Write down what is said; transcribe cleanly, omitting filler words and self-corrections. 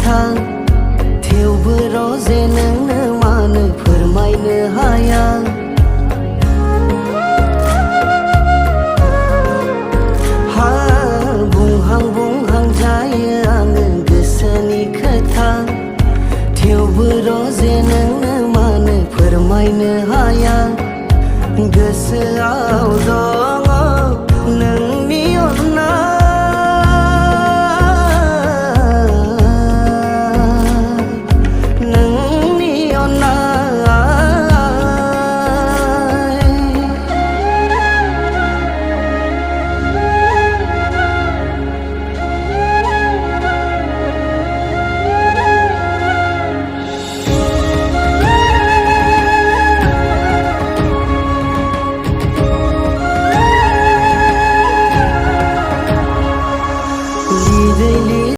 खोथा थेवबो रजे नोंनो मानो फोरमायनो हाया। बुंहां बुंहां जायो आङो गोसोनि खोथा थेवबो रजे नोंनो मानो फोरमायनो हाया। गोसोआ